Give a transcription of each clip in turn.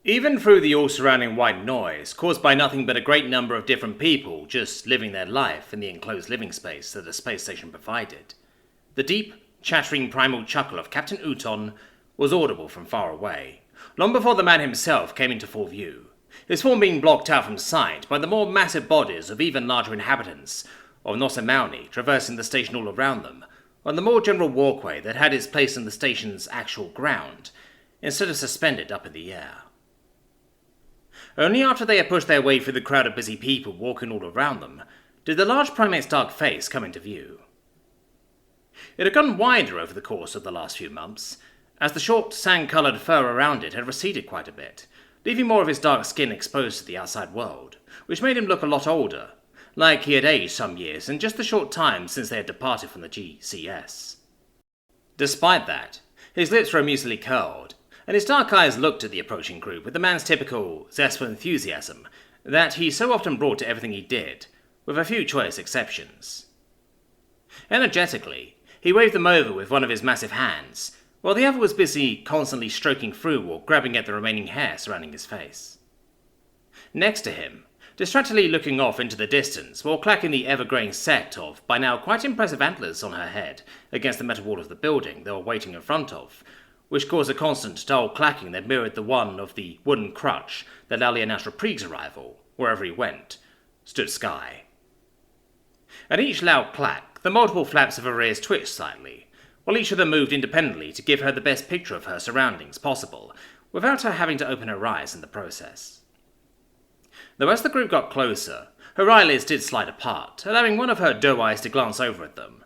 Even through the all-surrounding white noise, caused by nothing but a great number of different people just living their life in the enclosed living space that the space station provided, the deep, chattering primal chuckle of Captain Uton was audible from far away, long before the man himself came into full view, his form being blocked out from sight by the more massive bodies of even larger inhabitants of Nosemauni traversing the station all around them, on the more general walkway that had its place in the station's actual ground, instead of suspended up in the air. Only after they had pushed their way through the crowd of busy people walking all around them, did the large primate's dark face come into view. It had gotten wider over the course of the last few months, as the short, sand-coloured fur around it had receded quite a bit, leaving more of his dark skin exposed to the outside world, which made him look a lot older, like he had aged some years in just the short time since they had departed from the GCS. Despite that, his lips were amusedly curled, and his dark eyes looked at the approaching group with the man's typical zest for enthusiasm that he so often brought to everything he did, with a few choice exceptions. Energetically, he waved them over with one of his massive hands, while the other was busy constantly stroking through or grabbing at the remaining hair surrounding his face. Next to him, distractedly looking off into the distance while clacking the ever-growing set of, by now quite impressive antlers on her head against the metal wall of the building they were waiting in front of, which caused a constant dull clacking that mirrored the one of the wooden crutch that loudly announced Reprieve's arrival, wherever he went, stood Skye. At each loud clack, the multiple flaps of her ears twitched slightly, while each of them moved independently to give her the best picture of her surroundings possible, without her having to open her eyes in the process. Though as the group got closer, her eyelids did slide apart, allowing one of her doe eyes to glance over at them.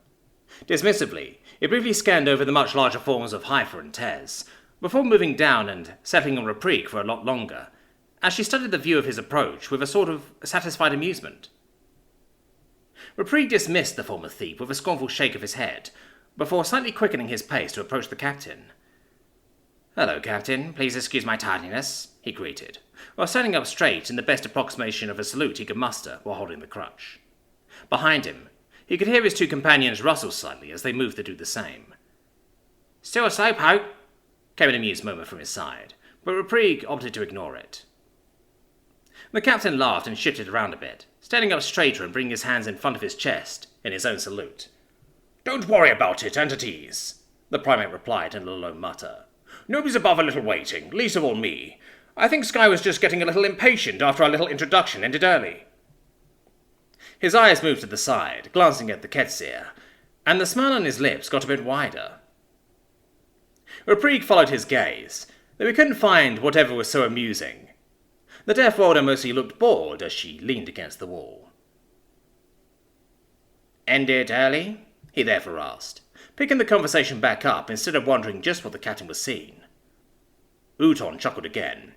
Dismissively, it briefly scanned over the much larger forms of Heifer and Tez, before moving down and settling on Reprieve for a lot longer, as she studied the view of his approach with a sort of satisfied amusement. Reprieve dismissed the former thief with a scornful shake of his head, before slightly quickening his pace to approach the captain. "Hello, Captain. Please excuse my tardiness," he greeted, while standing up straight in the best approximation of a salute he could muster while holding the crutch. Behind him, he could hear his two companions rustle slightly as they moved to do the same. "Still a slowpoke?" came an amused murmur from his side, but Reprieve opted to ignore it. The captain laughed and shifted around a bit, standing up straighter and bringing his hands in front of his chest in his own salute. "Don't worry about it, entities," the primate replied in a low mutter. "Nobody's above a little waiting, least of all me. I think Skye was just getting a little impatient after our little introduction ended early." His eyes moved to the side, glancing at the Ketzir, and the smile on his lips got a bit wider. Reprieve followed his gaze, though he couldn't find whatever was so amusing. The Deathworlder mostly looked bored as she leaned against the wall. "Ended early?" he therefore asked, picking the conversation back up instead of wondering just what the captain was seeing. Uton chuckled again.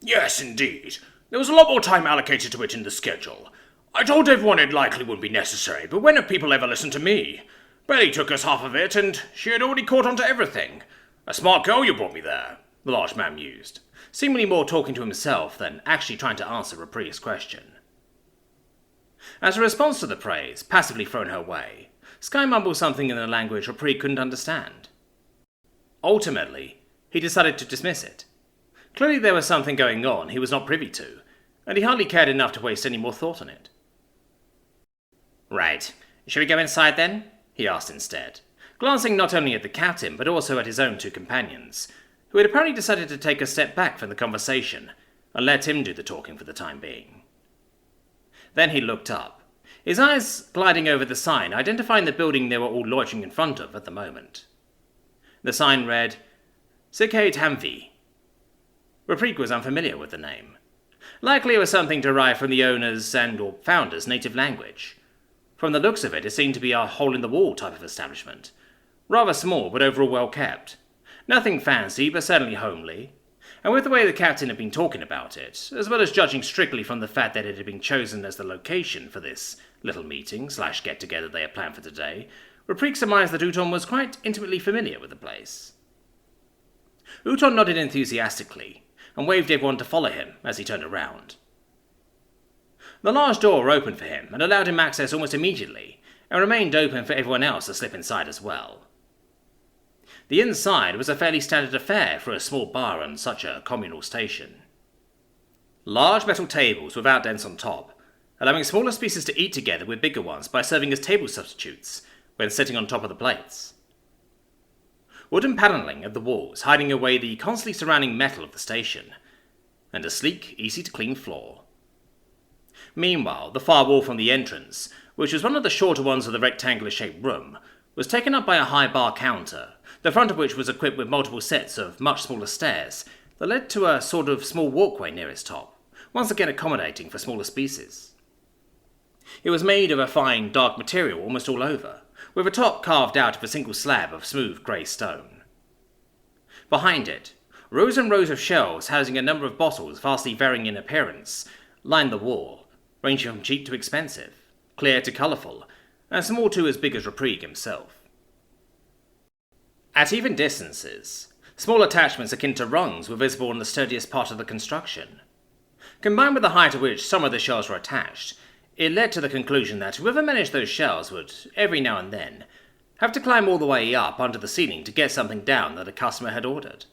"Yes, indeed. There was a lot more time allocated to it in the schedule. I told everyone it likely wouldn't be necessary, but when have people ever listened to me? Barely took us half of it, and she had already caught on to everything. A smart girl you brought me there," the large man mused, seemingly more talking to himself than actually trying to answer Reprieve's question. As a response to the praise, passively thrown her way, Skye mumbled something in a language Reprieve couldn't understand. Ultimately, he decided to dismiss it. Clearly there was something going on he was not privy to, and he hardly cared enough to waste any more thought on it. "Right. Shall we go inside then?" he asked instead, glancing not only at the captain but also at his own two companions, who had apparently decided to take a step back from the conversation and let him do the talking for the time being. Then he looked up, his eyes gliding over the sign, identifying the building they were all loitering in front of at the moment. The sign read, Sikhe Tamvi. Reprieve was unfamiliar with the name. Likely it was something derived from the owner's and/or founder's native language. From the looks of it, it seemed to be a hole-in-the-wall type of establishment. Rather small, but overall well-kept. Nothing fancy, but certainly homely. And with the way the captain had been talking about it, as well as judging strictly from the fact that it had been chosen as the location for this little meeting/get-together they had planned for today, Reprieve surmised that Uton was quite intimately familiar with the place. Uton nodded enthusiastically, and waved everyone to follow him as he turned around. The large door opened for him and allowed him access almost immediately, and remained open for everyone else to slip inside as well. The inside was a fairly standard affair for a small bar on such a communal station. Large metal tables without dents on top, allowing smaller species to eat together with bigger ones by serving as table substitutes when sitting on top of the plates. Wooden panelling at the walls hiding away the constantly surrounding metal of the station, and a sleek, easy-to-clean floor. Meanwhile, the far wall from the entrance, which was one of the shorter ones of the rectangular-shaped room, was taken up by a high bar counter, the front of which was equipped with multiple sets of much smaller stairs that led to a sort of small walkway near its top, once again accommodating for smaller species. It was made of a fine, dark material almost all over, with a top carved out of a single slab of smooth grey stone. Behind it, rows and rows of shelves housing a number of bottles vastly varying in appearance lined the wall, ranging from cheap to expensive, clear to colourful, and small to as big as Reprigue himself. At even distances, small attachments akin to rungs were visible on the sturdiest part of the construction. Combined with the height at which some of the shelves were attached, it led to the conclusion that whoever managed those shelves would, every now and then, have to climb all the way up under the ceiling to get something down that a customer had ordered.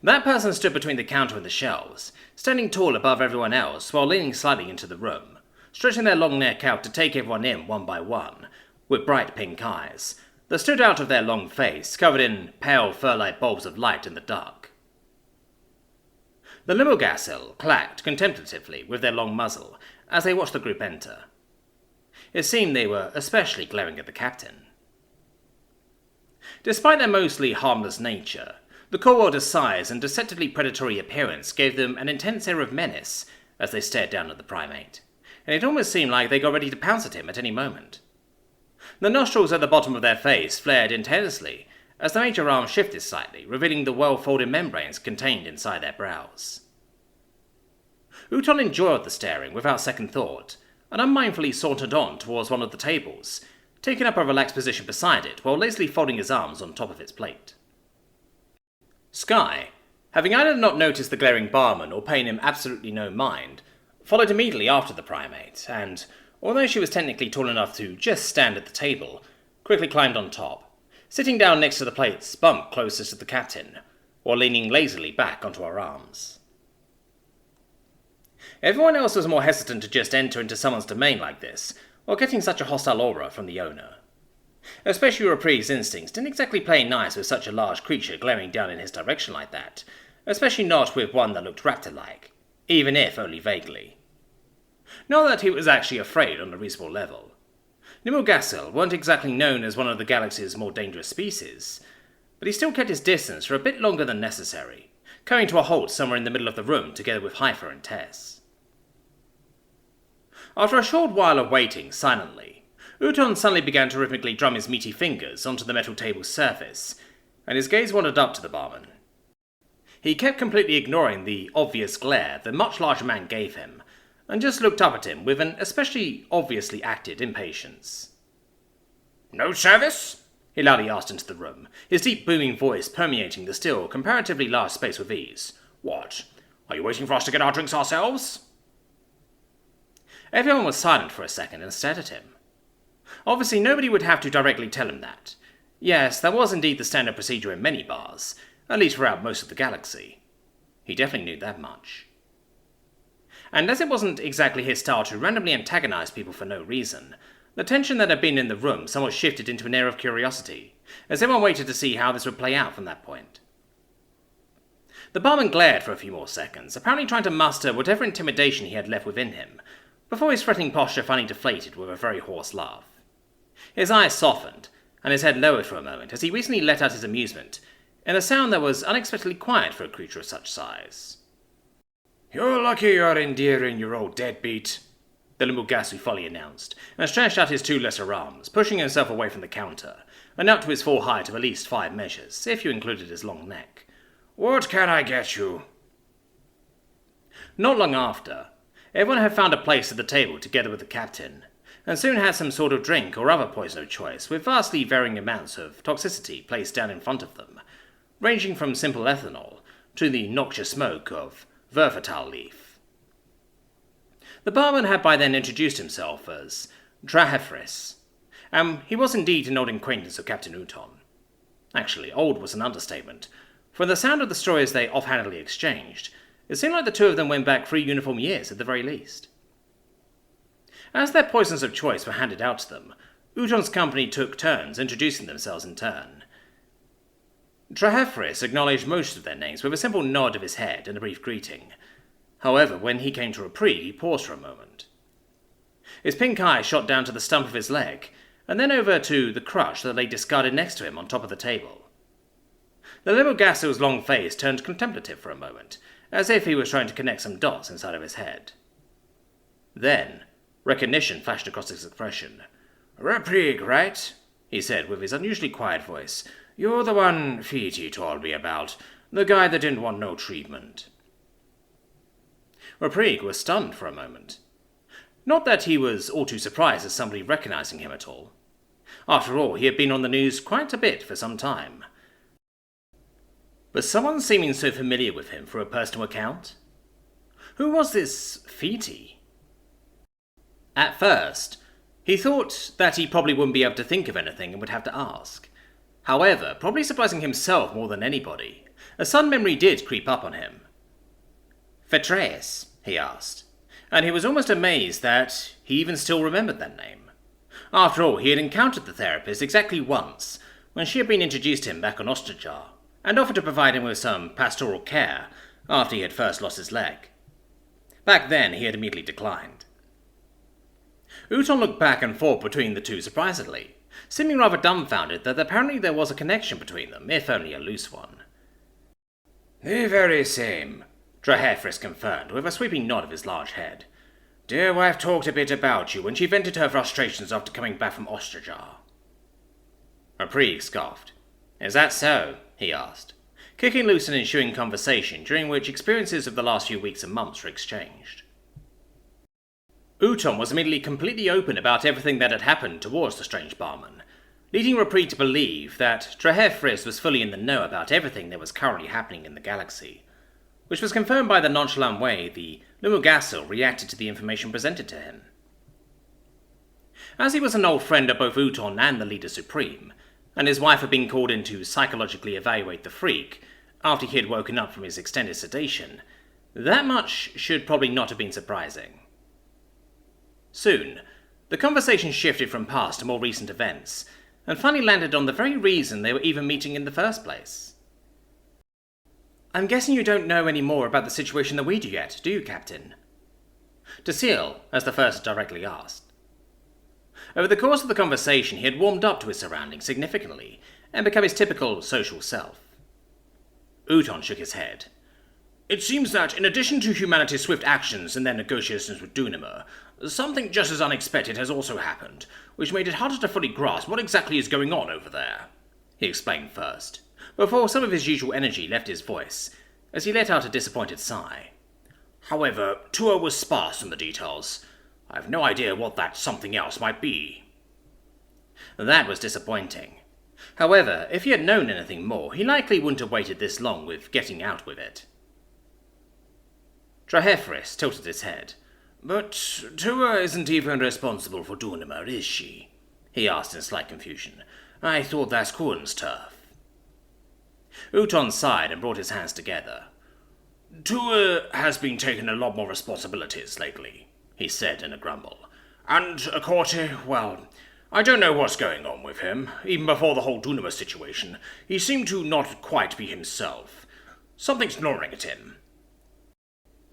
That person stood between the counter and the shelves, standing tall above everyone else while leaning slightly into the room, stretching their long neck out to take everyone in one by one, with bright pink eyes that stood out of their long face, covered in pale fur-like bulbs of light in the dark. The Limbogassil clacked contemplatively with their long muzzle as they watched the group enter. It seemed they were especially glaring at the captain. Despite their mostly harmless nature, the Coreworlders' size and deceptively predatory appearance gave them an intense air of menace as they stared down at the primate, and it almost seemed like they got ready to pounce at him at any moment. The nostrils at the bottom of their face flared intensely as the major arm shifted slightly, revealing the well-folded membranes contained inside their brows. Uton enjoyed the staring without second thought, and unmindfully sauntered on towards one of the tables, taking up a relaxed position beside it while lazily folding his arms on top of its plate. Skye, having either not noticed the glaring barman or paying him absolutely no mind, followed immediately after the primate, and, although she was technically tall enough to just stand at the table, quickly climbed on top, sitting down next to the plate's bunk closest to the captain, while leaning lazily back onto her arms. Everyone else was more hesitant to just enter into someone's domain like this, while getting such a hostile aura from the owner. Especially Reprise's instincts didn't exactly play nice with such a large creature glaring down in his direction like that, especially not with one that looked raptor-like, even if only vaguely. Not that he was actually afraid on a reasonable level. Limbogassil weren't exactly known as one of the galaxy's more dangerous species, but he still kept his distance for a bit longer than necessary, coming to a halt somewhere in the middle of the room together with Haifa and Tess. After a short while of waiting silently, Uton suddenly began to rhythmically drum his meaty fingers onto the metal table's surface, and his gaze wandered up to the barman. He kept completely ignoring the obvious glare the much larger man gave him, and just looked up at him with an especially obviously acted impatience. "No service?" he loudly asked into the room, his deep booming voice permeating the still comparatively large space with ease. "What? Are you waiting for us to get our drinks ourselves?" Everyone was silent for a second and stared at him. Obviously nobody would have to directly tell him that. Yes, that was indeed the standard procedure in many bars, at least throughout most of the galaxy. He definitely knew that much. And as it wasn't exactly his style to randomly antagonize people for no reason, the tension that had been in the room somewhat shifted into an air of curiosity, as everyone waited to see how this would play out from that point. The barman glared for a few more seconds, apparently trying to muster whatever intimidation he had left within him, before his threatening posture finally deflated with a very hoarse laugh. His eyes softened, and his head lowered for a moment as he recently let out his amusement, in a sound that was unexpectedly quiet for a creature of such size. "You're lucky you're in Deering, you old deadbeat," the Limbogassil folly announced, and stretched out his two lesser arms, pushing himself away from the counter, and up to his full height of at least 5 measures, if you included his long neck. "What can I get you?" Not long after, everyone had found a place at the table together with the captain, and soon had some sort of drink or other poison of choice with vastly varying amounts of toxicity placed down in front of them, ranging from simple ethanol to the noxious smoke of Verfatal leaf. The barman had by then introduced himself as Drahefris, and he was indeed an old acquaintance of Captain Uton. Actually, old was an understatement, for the sound of the stories they offhandedly exchanged, It seemed like the two of them went back 3 uniform years at the very least. As their poisons of choice were handed out to them, Uton's company took turns introducing themselves in turn. Trahefris acknowledged most of their names with a simple nod of his head and a brief greeting. However, when he came to Reprieve, he paused for a moment. His pink eye shot down to the stump of his leg, and then over to the crutch that lay discarded next to him on top of the table. The little Gassel's long face turned contemplative for a moment, as if he was trying to connect some dots inside of his head. Then, recognition flashed across his expression. "Reprieve, right?" he said with his unusually quiet voice. "You're the one Feety told me about, the guy that didn't want no treatment." Reprieve was stunned for a moment. Not that he was all too surprised at somebody recognizing him at all. After all, he had been on the news quite a bit for some time. But someone seeming so familiar with him through a personal account? Who was this Feety? At first, he thought that he probably wouldn't be able to think of anything and would have to ask. However, probably surprising himself more than anybody, a sudden memory did creep up on him. "Fetreus?" he asked, and he was almost amazed that he even still remembered that name. After all, he had encountered the therapist exactly once, when she had been introduced to him back on Ostrajar, and offered to provide him with some pastoral care after he had first lost his leg. Back then, he had immediately declined. Uton looked back and forth between the two surprisedly, seeming rather dumbfounded that apparently there was a connection between them, if only a loose one. "The very same," Trahefris confirmed, with a sweeping nod of his large head. "Dear wife talked a bit about you when she vented her frustrations after coming back from Ostrajar." Reprieve scoffed. "Is that so?" he asked, kicking loose an ensuing conversation during which experiences of the last few weeks and months were exchanged. Uton was immediately completely open about everything that had happened towards the strange barman, leading Reprieve to believe that Trahefris was fully in the know about everything that was currently happening in the galaxy, which was confirmed by the nonchalant way the Lumugassel reacted to the information presented to him. As he was an old friend of both Uton and the Leader Supreme, and his wife had been called in to psychologically evaluate the freak after he had woken up from his extended sedation, that much should probably not have been surprising. Soon, the conversation shifted from past to more recent events, and finally landed on the very reason they were even meeting in the first place. "I'm guessing you don't know any more about the situation than we do yet, do you, Captain?" Tasil, as the first directly asked. Over the course of the conversation, he had warmed up to his surroundings significantly, and become his typical social self. Uton shook his head. "It seems that, in addition to humanity's swift actions in their negotiations with Dunima, something just as unexpected has also happened, which made it harder to fully grasp what exactly is going on over there," he explained first, before some of his usual energy left his voice, as he let out a disappointed sigh. "However, Tua was sparse on the details. I have no idea what that something else might be." That was disappointing. However, if he had known anything more, he likely wouldn't have waited this long with getting out with it. Trahefris tilted his head. "But Tua isn't even responsible for Dunima, is she?" he asked in slight confusion. "I thought that's Kuhn's turf." Uton sighed and brought his hands together. "Tua has been taking a lot more responsibilities lately," he said in a grumble. "And Akorte, well, I don't know what's going on with him. Even before the whole Dunima situation, he seemed to not quite be himself. Something's gnawing at him."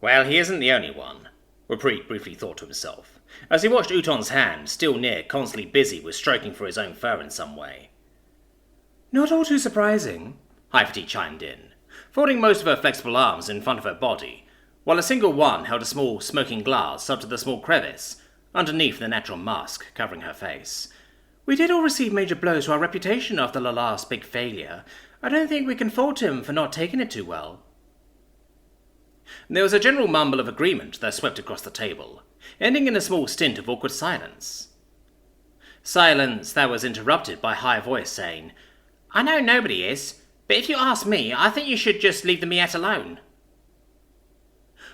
Well, he isn't the only one, Reprieve briefly thought to himself, as he watched Uton's hand, still near, constantly busy with stroking for his own fur in some way. "Not all too surprising," Hyphety chimed in, folding most of her flexible arms in front of her body, while a single one held a small smoking glass up to the small crevice underneath the natural mask covering her face. "We did all receive major blows to our reputation after the last big failure. I don't think we can fault him for not taking it too well." There was a general mumble of agreement that swept across the table, ending in a small stint of awkward silence. Silence that was interrupted by a high voice saying, "I know nobody is, but if you ask me, I think you should just leave the Miette alone."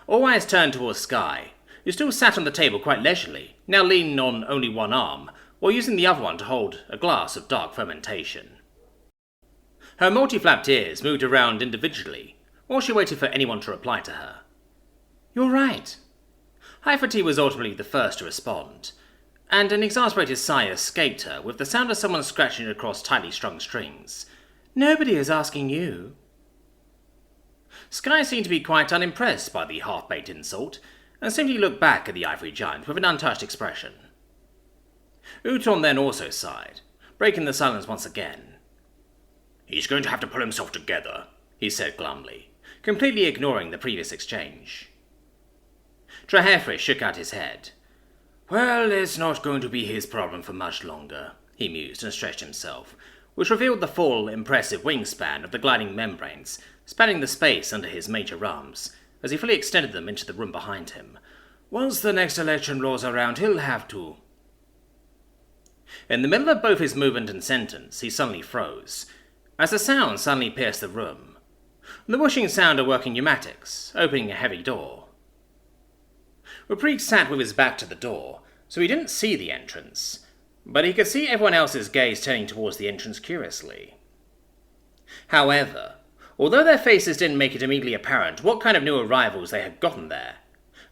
All eyes turned towards Skye, who still sat on the table quite leisurely, now leaning on only one arm, while using the other one to hold a glass of dark fermentation. Her multi-flapped ears moved around individually, while she waited for anyone to reply to her. You're right. HFY was ultimately the first to respond, and an exasperated sigh escaped her with the sound of someone scratching across tightly strung strings. Nobody is asking you. Sky seemed to be quite unimpressed by the half-baked insult, and simply looked back at the ivory giant with an untouched expression. Uton then also sighed, breaking the silence once again. He's going to have to pull himself together, he said glumly, completely ignoring the previous exchange. Tshirt shook out his head. Well, it's not going to be his problem for much longer, he mused and stretched himself, which revealed the full, impressive wingspan of the gliding membranes spanning the space under his major arms, as he fully extended them into the room behind him. Once the next election rolls around, he'll have to. In the middle of both his movement and sentence, he suddenly froze, as a sound suddenly pierced the room. The whooshing sound of working pneumatics, opening a heavy door. Reprieg sat with his back to the door, so he didn't see the entrance, but he could see everyone else's gaze turning towards the entrance curiously. However, although their faces didn't make it immediately apparent what kind of new arrivals they had gotten there,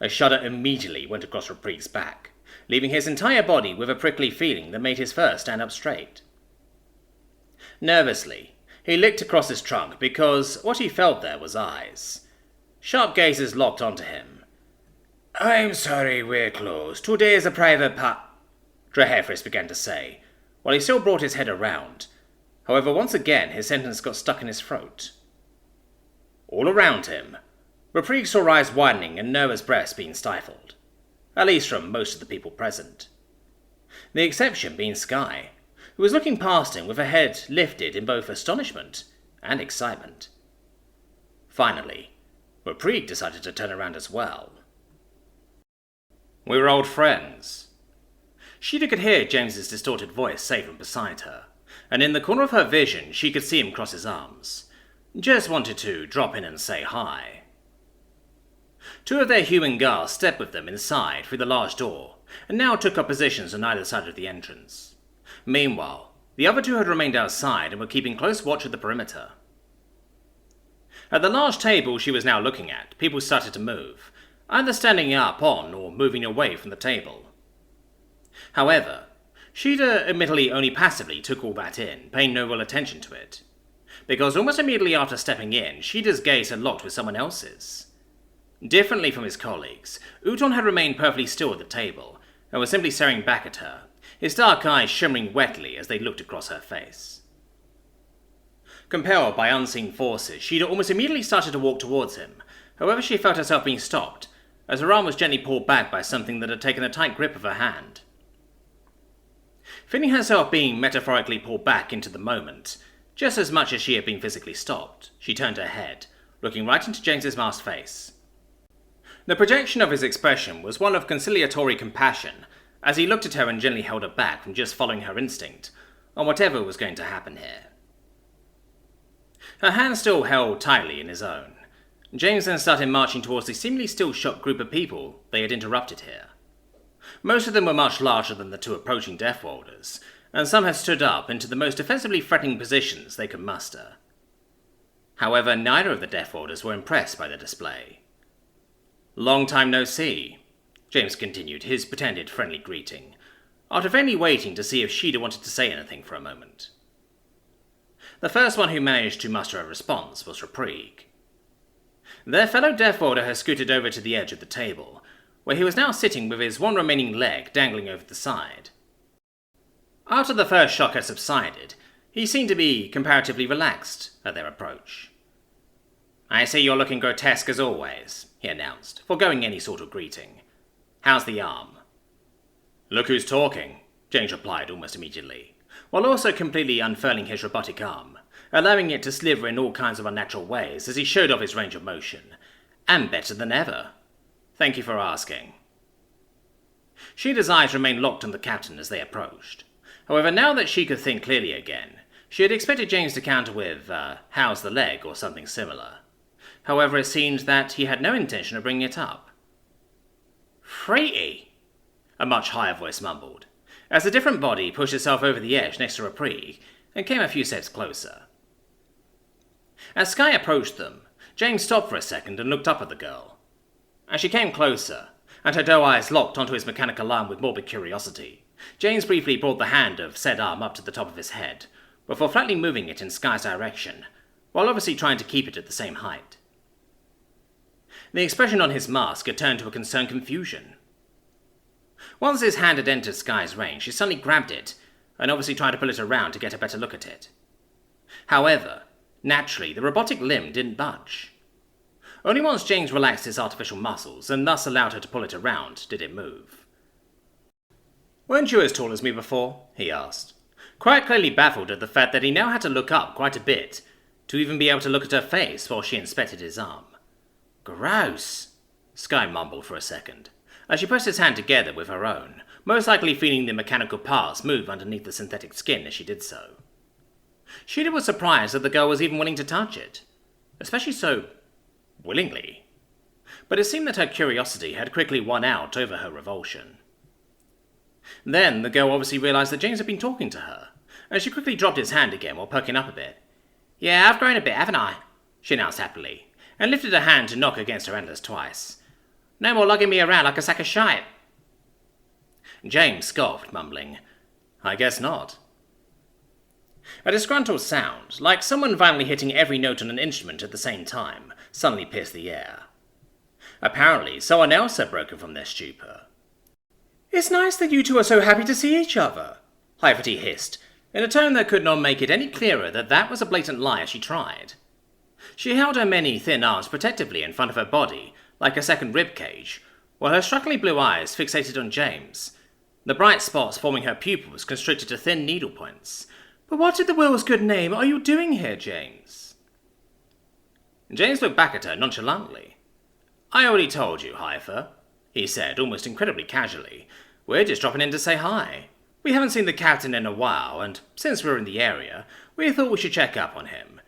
a shudder immediately went across Reprieg's back, leaving his entire body with a prickly feeling that made his fur stand up straight. Nervously, he licked across his trunk because what he felt there was eyes. Sharp gazes locked onto him. I'm sorry, we're closed. Today is a private Tshirt began to say, while he still brought his head around. However, once again his sentence got stuck in his throat. All around him, Reprieg saw eyes widening and nervous breaths being stifled, at least from most of the people present. The exception being Sky, who was looking past him with her head lifted in both astonishment and excitement. Finally, Reprieg decided to turn around as well. We were old friends. Sheeta could hear James's distorted voice say from beside her, and in the corner of her vision she could see him cross his arms. Just wanted to drop in and say hi. Two of their human guards stepped with them inside through the large door, and now took up positions on either side of the entrance. Meanwhile, the other two had remained outside and were keeping close watch of the perimeter. At the large table she was now looking at, people started to move, either standing up on or moving away from the table. However, Sheeta admittedly only passively took all that in, paying no real attention to it, because almost immediately after stepping in, Sheeta's gaze had locked with someone else's. Differently from his colleagues, Uton had remained perfectly still at the table, and was simply staring back at her, his dark eyes shimmering wetly as they looked across her face. Compelled by unseen forces, Sheeta almost immediately started to walk towards him. However, she felt herself being stopped, as her arm was gently pulled back by something that had taken a tight grip of her hand. Feeling herself being metaphorically pulled back into the moment, just as much as she had been physically stopped, she turned her head, looking right into James's masked face. The projection of his expression was one of conciliatory compassion, as he looked at her and gently held her back from just following her instinct on whatever was going to happen here. Her hand still held tightly in his own. James then started marching towards the seemingly still shocked group of people they had interrupted here. Most of them were much larger than the two approaching Deathworlders, and some had stood up into the most defensively threatening positions they could muster. However, neither of the Deathworlders were impressed by the display. Long time no see, James continued his pretended friendly greeting, after vainly waiting to see if Sheeta wanted to say anything for a moment. The first one who managed to muster a response was Reprieg. Their fellow Deathworlder had scooted over to the edge of the table, where he was now sitting with his one remaining leg dangling over the side. After the first shock had subsided, he seemed to be comparatively relaxed at their approach. I see you're looking grotesque as always, he announced, foregoing any sort of greeting. How's the arm? Look who's talking, James replied almost immediately, while also completely unfurling his robotic arm, allowing it to sliver in all kinds of unnatural ways as he showed off his range of motion. And better than ever. Thank you for asking. Sheeta's eyes remained locked on the captain as they approached. However, now that she could think clearly again, she had expected James to counter with, how's the leg, or something similar. However, it seemed that he had no intention of bringing it up. Freaky, a much higher voice mumbled, as a different body pushed itself over the edge next to Reprieg and came a few steps closer. As Sky approached them, James stopped for a second and looked up at the girl. As she came closer, and her doe eyes locked onto his mechanical arm with morbid curiosity, James briefly brought the hand of said arm up to the top of his head, before flatly moving it in Sky's direction, while obviously trying to keep it at the same height. The expression on his mask had turned to a concerned confusion. Once his hand had entered Sky's range, she suddenly grabbed it, and obviously tried to pull it around to get a better look at it. However, naturally, the robotic limb didn't budge. Only once James relaxed his artificial muscles, and thus allowed her to pull it around, did it move. "Weren't you as tall as me before?" he asked, quite clearly baffled at the fact that he now had to look up quite a bit, to even be able to look at her face while she inspected his arm. "Gross," Sky mumbled for a second, as she pressed his hand together with her own, most likely feeling the mechanical parts move underneath the synthetic skin as she did so. Sheeta was surprised that the girl was even willing to touch it, especially so willingly, but it seemed that her curiosity had quickly won out over her revulsion. Then the girl obviously realized that James had been talking to her, and she quickly dropped his hand again while perking up a bit. "Yeah, I've grown a bit, haven't I?" she announced happily, and lifted her hand to knock against her antlers twice. "No more lugging me around like a sack of shite." James scoffed, mumbling, "I guess not." A disgruntled sound, like someone violently hitting every note on an instrument at the same time, suddenly pierced the air. Apparently, someone else had broken from their stupor. "It's nice that you two are so happy to see each other," HFY hissed, in a tone that could not make it any clearer that that was a blatant lie as she tried. She held her many thin arms protectively in front of her body, like a second rib cage, while her strikingly blue eyes fixated on James, the bright spots forming her pupils constricted to thin needle points. "But what in the world's good name are you doing here, James?" James looked back at her nonchalantly. "I already told you, HFY," he said, almost incredibly casually. "We're just dropping in to say hi. We haven't seen the captain in a while, and since we're in the area, we thought we should check up on him.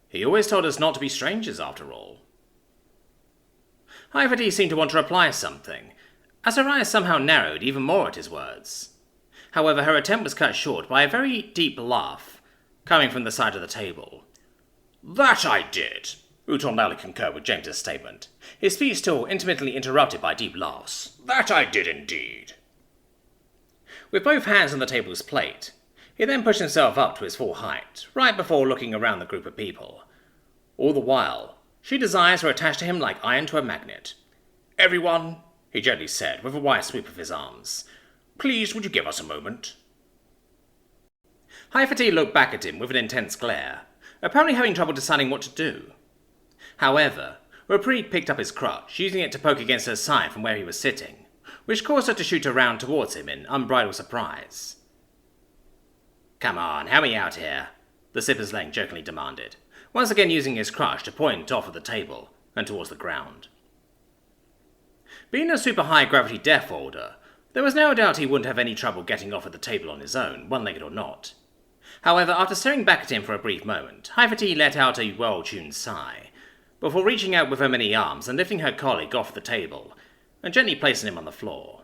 He always told us not to be strangers, after all." HFY seemed to want to reply something, as her eyes somehow narrowed even more at his words. However, her attempt was cut short by a very deep laugh, coming from the side of the table. "That I did," Uton loudly concurred with James's statement, his speech still intermittently interrupted by deep laughs. "That I did indeed." With both hands on the table's plate, he then pushed himself up to his full height, right before looking around the group of people. All the while, Sheeta's eyes were attached to him like iron to a magnet. "Everyone," he gently said, with a wide sweep of his arms, "please would you give us a moment?" HFY looked back at him with an intense glare, apparently having trouble deciding what to do. However, Rapri picked up his crutch, using it to poke against her side from where he was sitting, which caused her to shoot around towards him in unbridled surprise. "Come on, help me out here," the Zipper's Lane jokingly demanded, once again using his crutch to point off of the table and towards the ground. Being a super high-gravity Deathworlder, there was no doubt he wouldn't have any trouble getting off at the table on his own, one-legged or not. However, after staring back at him for a brief moment, HFY let out a well-tuned sigh, before reaching out with her many arms and lifting her colleague off the table, and gently placing him on the floor.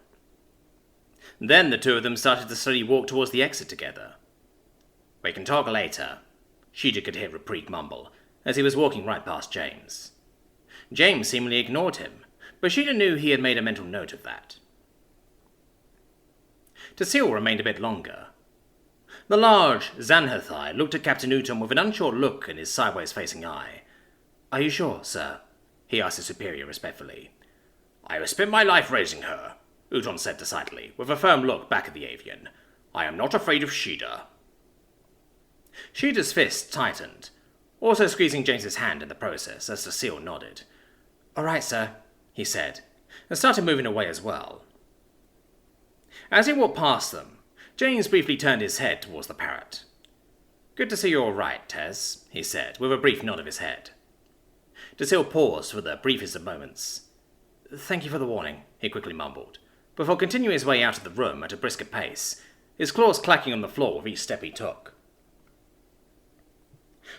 Then the two of them started to slowly walk towards the exit together. "We can talk later," Sheeta could hear Rapri mumble, as he was walking right past James. James seemingly ignored him, but Sheeta knew he had made a mental note of that. Tasil remained a bit longer. The large Zanhathai looked at Captain Uton with an unsure look in his sideways-facing eye. "Are you sure, sir?" he asked his superior respectfully. "I have spent my life raising her," Uton said decidedly, with a firm look back at the avian. "I am not afraid of Sheeta." Sheeta's fist tightened, also squeezing James's hand in the process, as Tasil nodded. "All right, sir," he said, and started moving away as well. As he walked past them, James briefly turned his head towards the parrot. "Good to see you're all right, Tez," he said, with a brief nod of his head. Tasil paused for the briefest of moments. "Thank you for the warning," he quickly mumbled, before continuing his way out of the room at a brisker pace, his claws clacking on the floor with each step he took.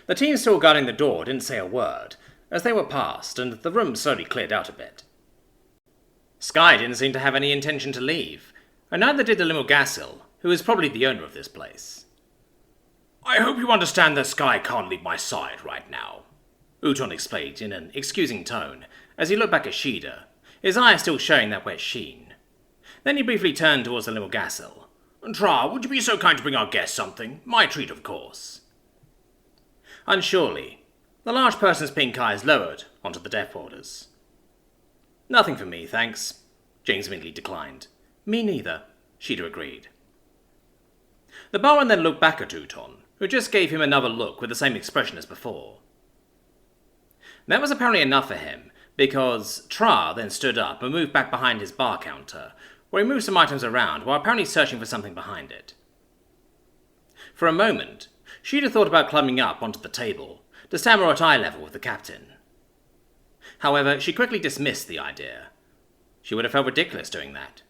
The team still guarding the door didn't say a word, as they were past, and the room slowly cleared out a bit. Sky didn't seem to have any intention to leave, and neither did the Limulgassil, who is probably the owner of this place. "I hope you understand that Sky can't leave my side right now," Uton explained in an excusing tone, as he looked back at Sheeta, his eyes still showing that wet sheen. Then he briefly turned towards the little Gassel. "Tra, would you be so kind to bring our guest something? My treat, of course." Unsurely, the large person's pink eyes lowered onto the Deathworlder's. "Nothing for me, thanks," James immediately declined. "Me neither," Sheeta agreed. The barman then looked back at Uton, who just gave him another look with the same expression as before. That was apparently enough for him, because Tra then stood up and moved back behind his bar counter, where he moved some items around while apparently searching for something behind it. For a moment, Sheeta thought about climbing up onto the table, to stand more at eye level with the captain. However, she quickly dismissed the idea. She would have felt ridiculous doing that.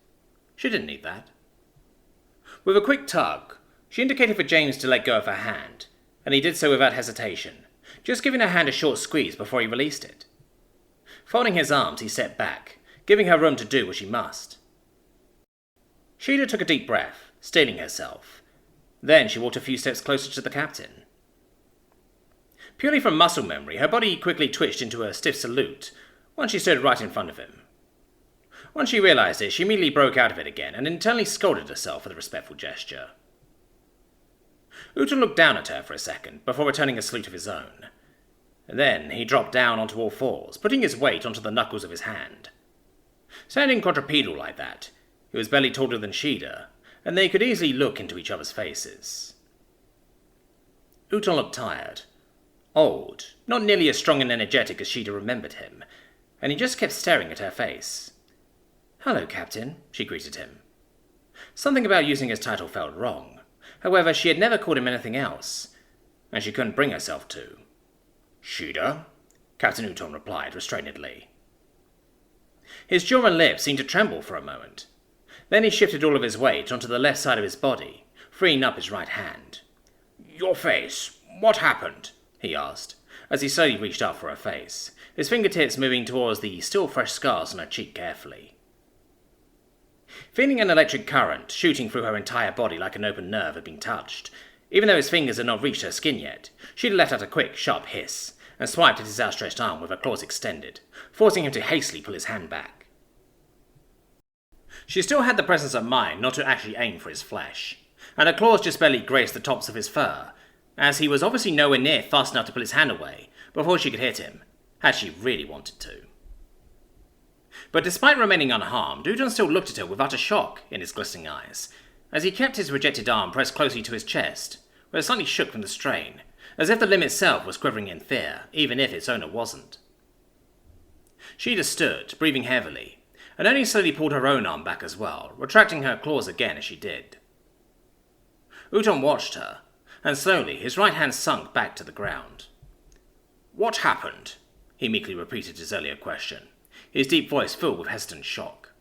She didn't need that. With a quick tug, she indicated for James to let go of her hand, and he did so without hesitation, just giving her hand a short squeeze before he released it. Folding his arms, he stepped back, giving her room to do what she must. Sheeta took a deep breath, steeling herself. Then she walked a few steps closer to the captain. Purely from muscle memory, her body quickly twitched into a stiff salute once she stood right in front of him. Once she realized it, she immediately broke out of it again and internally scolded herself for the respectful gesture. Uton looked down at her for a second before returning a salute of his own. Then he dropped down onto all fours, putting his weight onto the knuckles of his hand. Standing quadrupedal like that, he was barely taller than Sheeta, and they could easily look into each other's faces. Uton looked tired. Old, not nearly as strong and energetic as Sheeta remembered him, and he just kept staring at her face. "Hello, Captain," she greeted him. Something about using his title felt wrong. However, she had never called him anything else, and she couldn't bring herself to. "Sheeta?" Captain Uton replied restrainedly. His jaw and lips seemed to tremble for a moment. Then he shifted all of his weight onto the left side of his body, freeing up his right hand. "Your face, what happened?" he asked, as he slowly reached up for her face, his fingertips moving towards the still fresh scars on her cheek carefully. Feeling an electric current shooting through her entire body like an open nerve had been touched, even though his fingers had not reached her skin yet, she let out a quick, sharp hiss, and swiped at his outstretched arm with her claws extended, forcing him to hastily pull his hand back. She still had the presence of mind not to actually aim for his flesh, and her claws just barely grazed the tops of his fur, as he was obviously nowhere near fast enough to pull his hand away before she could hit him, had she really wanted to. But despite remaining unharmed, Uton still looked at her with utter shock in his glistening eyes, as he kept his rejected arm pressed closely to his chest, where it slightly shook from the strain, as if the limb itself was quivering in fear, even if its owner wasn't. Sheeta stood, breathing heavily, and only slowly pulled her own arm back as well, retracting her claws again as she did. Uton watched her, and slowly his right hand sunk back to the ground. "What happened?" he meekly repeated his earlier question, his deep voice filled with hesitant shock.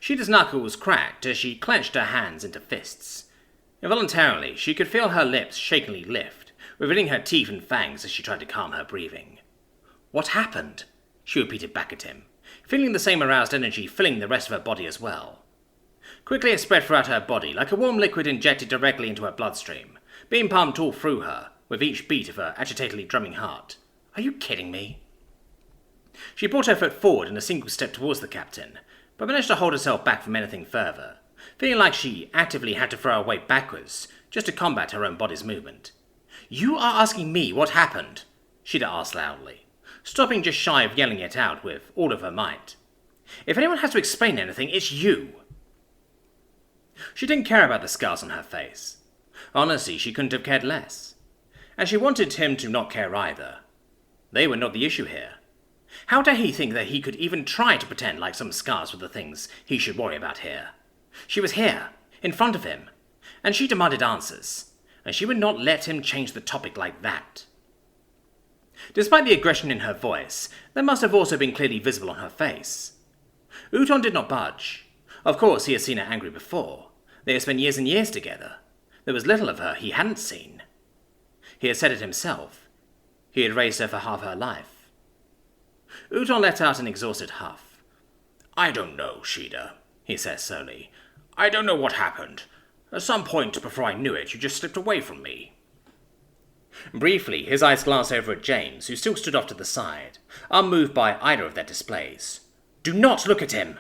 Sheeta's knuckles cracked as she clenched her hands into fists. Involuntarily, she could feel her lips shakily lift, revealing her teeth and fangs as she tried to calm her breathing. "What happened?" she repeated back at him, feeling the same aroused energy filling the rest of her body as well. Quickly it spread throughout her body like a warm liquid injected directly into her bloodstream, being pumped all through her with each beat of her agitatedly drumming heart. "Are you kidding me?" She brought her foot forward in a single step towards the captain, but managed to hold herself back from anything further, feeling like she actively had to throw her weight backwards just to combat her own body's movement. "You are asking me what happened?" Sheeta asked loudly, stopping just shy of yelling it out with all of her might. "If anyone has to explain anything, it's you." She didn't care about the scars on her face. Honestly, she couldn't have cared less. And she wanted him to not care either. They were not the issue here. How dare he think that he could even try to pretend like some scars were the things he should worry about here? She was here, in front of him, and she demanded answers, and she would not let him change the topic like that. Despite the aggression in her voice, that must have also been clearly visible on her face. Uton did not budge. Of course, he had seen her angry before. They had spent years and years together. There was little of her he hadn't seen. He had said it himself. He had raised her for half her life. Uton let out an exhausted huff. "I don't know, Sheeta," he said slowly. "I don't know what happened. At some point before I knew it, you just slipped away from me." Briefly, his eyes glanced over at James, who still stood off to the side, unmoved by either of their displays. Do not look at him!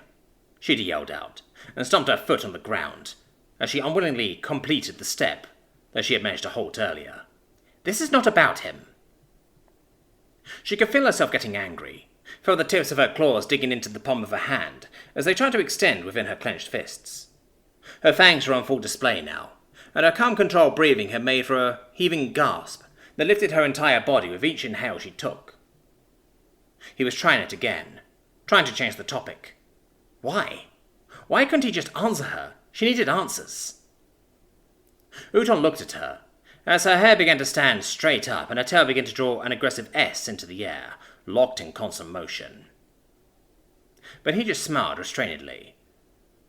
She'd yelled out, and stomped her foot on the ground, as she unwillingly completed the step that she had managed to halt earlier. This is not about him. She could feel herself getting angry, felt the tips of her claws digging into the palm of her hand as they tried to extend within her clenched fists. Her fangs were on full display now, and her calm controlled breathing had made for a heaving gasp that lifted her entire body with each inhale she took. He was trying it again, trying to change the topic. Why? Why couldn't he just answer her? She needed answers. Uton looked at her, as her hair began to stand straight up and her tail began to draw an aggressive S into the air, locked in constant motion. But he just smiled restrainedly.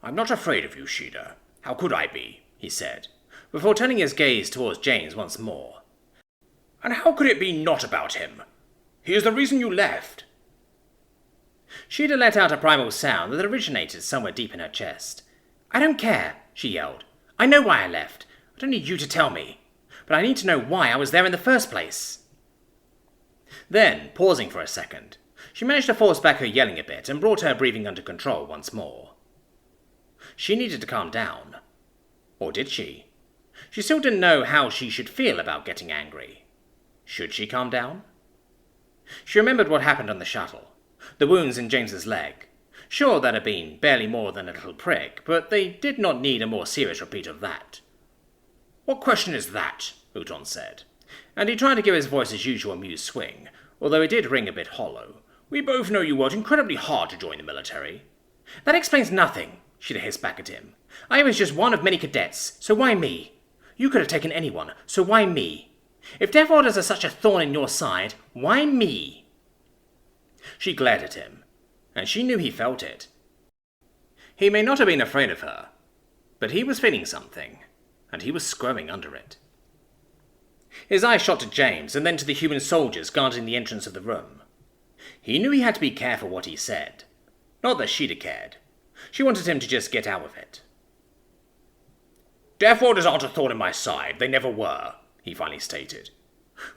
I'm not afraid of you, Shida. How could I be? He said, before turning his gaze towards James once more. And how could it be not about him? He is the reason you left. Shida let out a primal sound that originated somewhere deep in her chest. I don't care, she yelled. I know why I left. I don't need you to tell me. But I need to know why I was there in the first place. Then, pausing for a second, she managed to force back her yelling a bit and brought her breathing under control once more. She needed to calm down. Or did she? She still didn't know how she should feel about getting angry. Should she calm down? She remembered what happened on the shuttle. The wounds in James's leg. Sure, that had been barely more than a little prick, but they did not need a more serious repeat of that. What question is that? Uton said, and he tried to give his voice his usual amused swing, although it did ring a bit hollow. We both know you worked incredibly hard to join the military. That explains nothing, she'd hissed back at him. I was just one of many cadets, so why me? You could have taken anyone, so why me? If Deathworlders are such a thorn in your side, why me? She glared at him, and she knew he felt it. He may not have been afraid of her, but he was feeling something, and he was squirming under it. His eyes shot to James, and then to the human soldiers guarding the entrance of the room. He knew he had to be careful what he said. Not that she'd have cared. She wanted him to just get out of it. Deathworlders aren't a thorn in my side, they never were, he finally stated.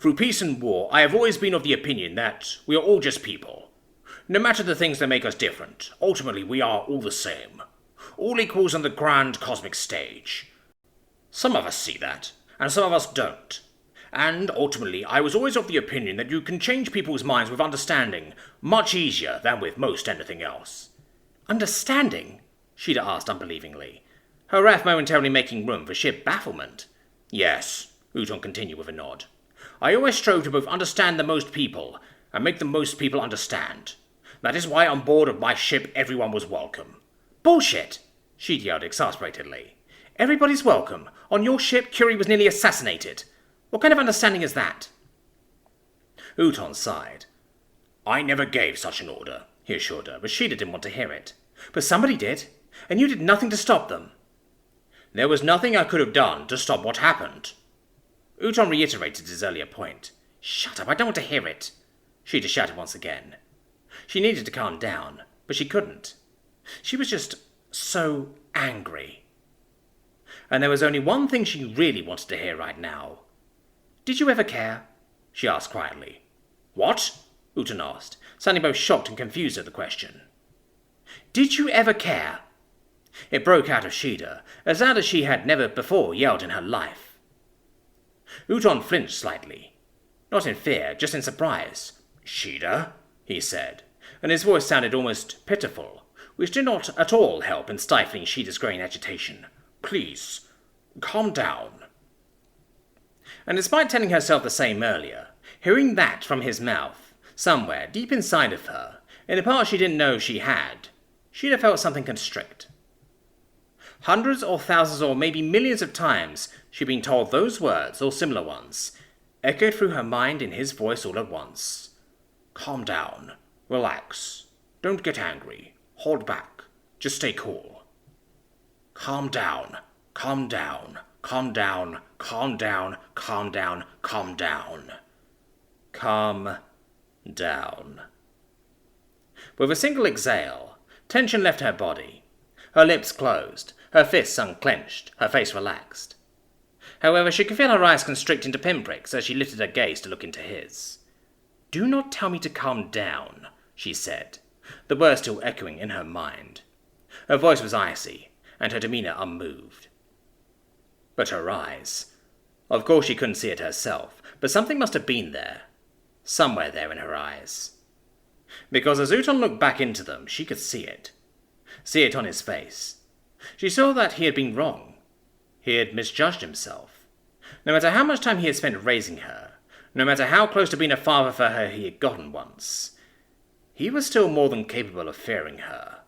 Through peace and war, I have always been of the opinion that we are all just people. No matter the things that make us different, ultimately we are all the same. All equals on the grand cosmic stage. Some of us see that, and some of us don't. And, ultimately, I was always of the opinion that you can change people's minds with understanding much easier than with most anything else. Understanding? She'd asked unbelievingly, her wrath momentarily making room for sheer bafflement. Yes, Uton continued with a nod. I always strove to both understand the most people and make the most people understand. That is why on board of my ship everyone was welcome. Bullshit! She'd yelled exasperatedly. Everybody's welcome. On your ship, Curie was nearly assassinated. What kind of understanding is that? Uton sighed. I never gave such an order, he assured her, but Sheeta didn't want to hear it. But somebody did, and you did nothing to stop them. There was nothing I could have done to stop what happened. Uton reiterated his earlier point. Shut up, I don't want to hear it. Sheeta shouted once again. She needed to calm down, but she couldn't. She was just so angry. And there was only one thing she really wanted to hear right now. Did you ever care? She asked quietly. What? Uton asked, sounding both shocked and confused at the question. Did you ever care? It broke out of Sheeta, as loud as she had never before yelled in her life. Uton flinched slightly. Not in fear, just in surprise. Sheeta? He said, and his voice sounded almost pitiful, which did not at all help in stifling Sheeta's growing agitation. Please, calm down. And despite telling herself the same earlier, hearing that from his mouth, somewhere deep inside of her, in a part she didn't know she had, she'd have felt something constrict. Hundreds or thousands or maybe millions of times she'd been told those words or similar ones, echoed through her mind in his voice all at once. Calm down. Relax. Don't get angry. Hold back. Just stay cool. Calm down. Calm down. Calm down. Calm down. Calm down. Calm down. Calm down. With a single exhale, tension left her body. Her lips closed, her fists unclenched, her face relaxed. However, she could feel her eyes constrict into pinpricks as she lifted her gaze to look into his. Do not tell me to calm down, she said, the words still echoing in her mind. Her voice was icy, and her demeanour unmoved. But her eyes. Of course she couldn't see it herself, but something must have been there. Somewhere there in her eyes. Because as Uton looked back into them, she could see it. See it on his face. She saw that he had been wrong. He had misjudged himself. No matter how much time he had spent raising her, no matter how close to being a father for her he had gotten once, he was still more than capable of fearing her.